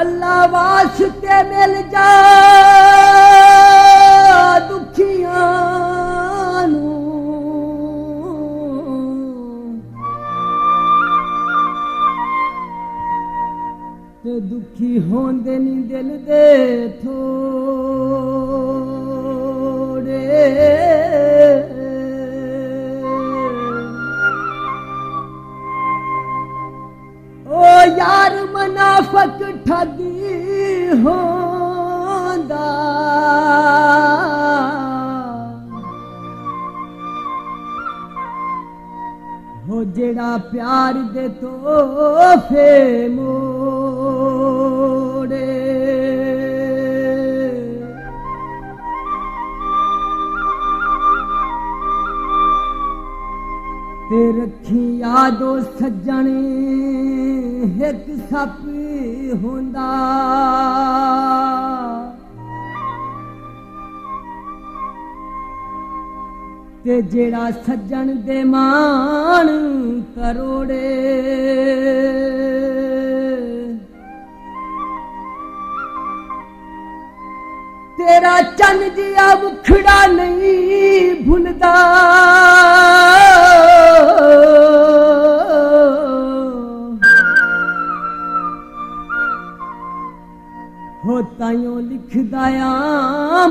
अल्लाह वास्ते मिल जा दुखियां नू ते दुखी होंदे नी दिल दे थोड़े ओ यार मुनाफिक ठगी होंदा हो जेड़ा प्यार दे तोहफे मोड़े ते रखी यादो सज्जन एक सप होंदा ते जेड़ा सज्जन दे मान करोड़े तेरा चन जिया मुखड़ा नहीं भूलदा हो ताइयों लिखदाया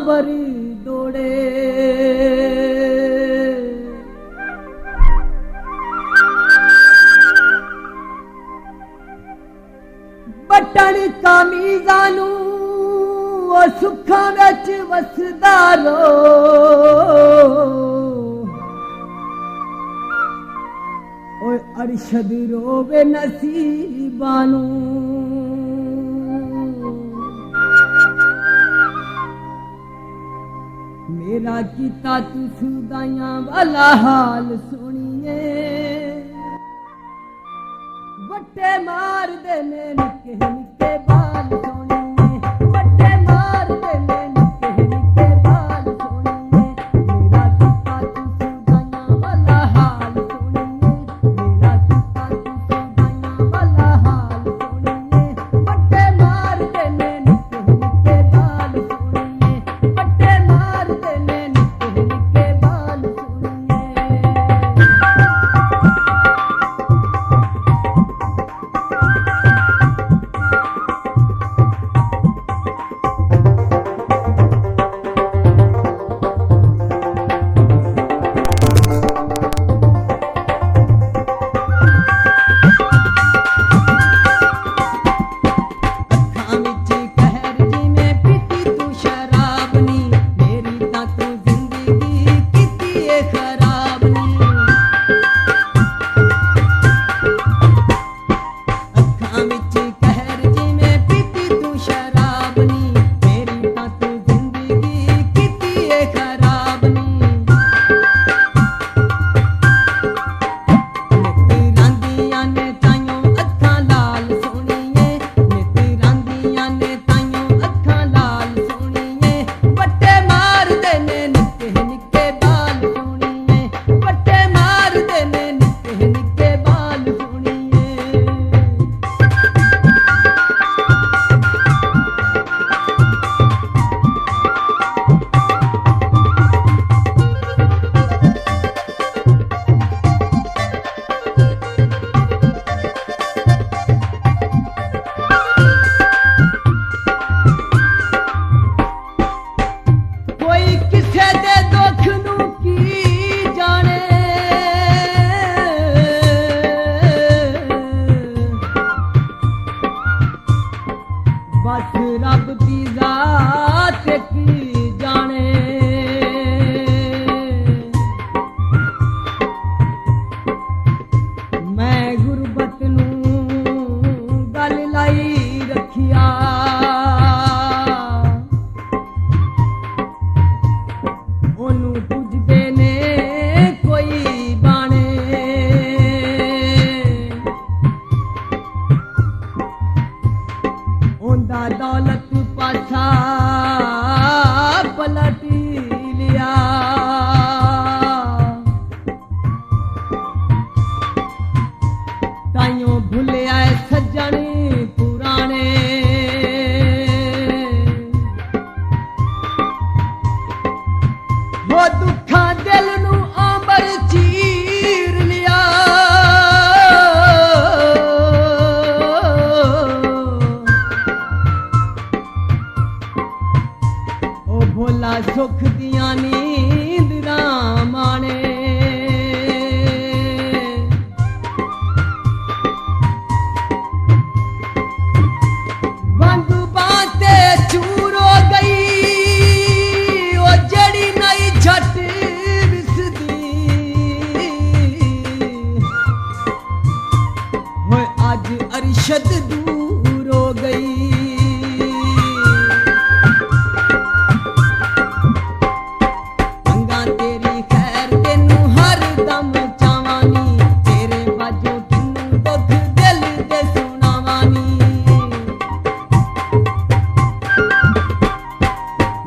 बरी दौड़े बटन कामीज़ानू सुखा विच वसदा रो ओए अरशद रोवे नसीबानू मेरा कीता तू सुदाइयां वाला हाल सुनिए बट्टे मार देने निके निके बाल सोनिए बट्टे मार देने निके निके बाल सोनिए मेरा कीता तू सुदाइयां वाला हाल सुनिए मेरा कीता तू सुदाइयां वाला हाल सुनिए बट्टे मार देने निके निके बाल सोनिए बट्टे मार देने निके निके बाल सुनिए ਹੋ ਦੁੱਖਾਂ ਦਿਲ ਨੂੰ ਅੰਬਰ ਚੀਰ ਲਿਆ ਉਹ ਭੋਲਾ ਸੁਖ ਦੀਆਂ ਨੀਂਦਰਾਂ ਮਾਣੇ अरशद दूर हो गई अंगा तेरी खैर तेनू हर दम चावानी तेरे बाजो किनू दुख दिल दे सुनावानी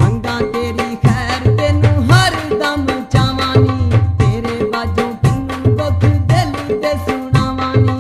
अंगा तेरी खैर तेनू हर दम चावानी तेरे बाजो किनू दुख दिल दे सुनावानी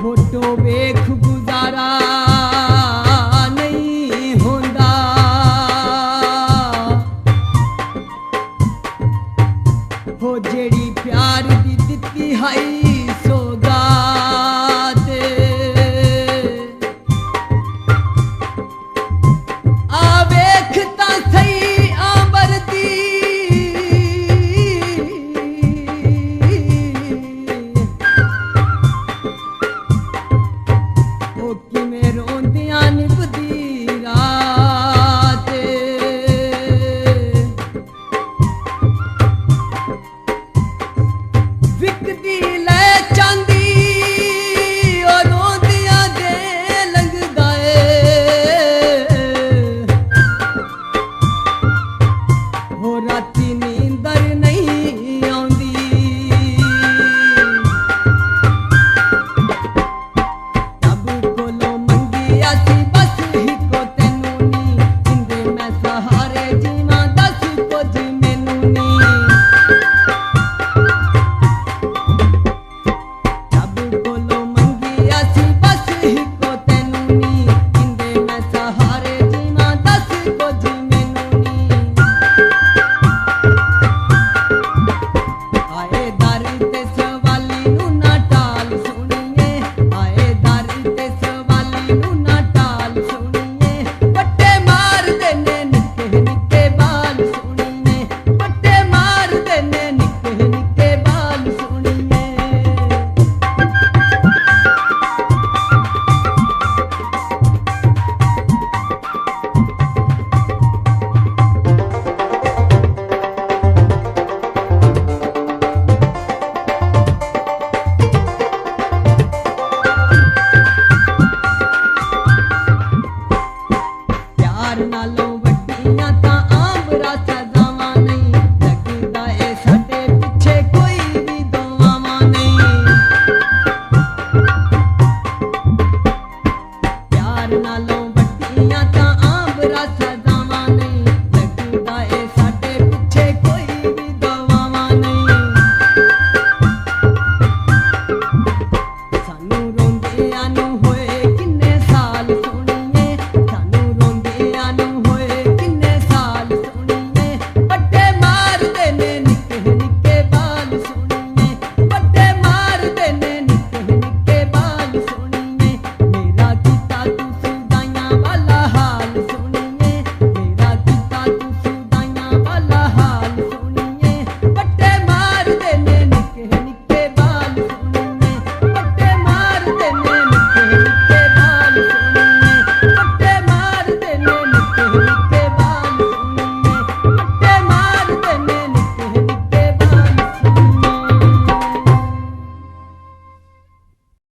फोटो वेख गुजारा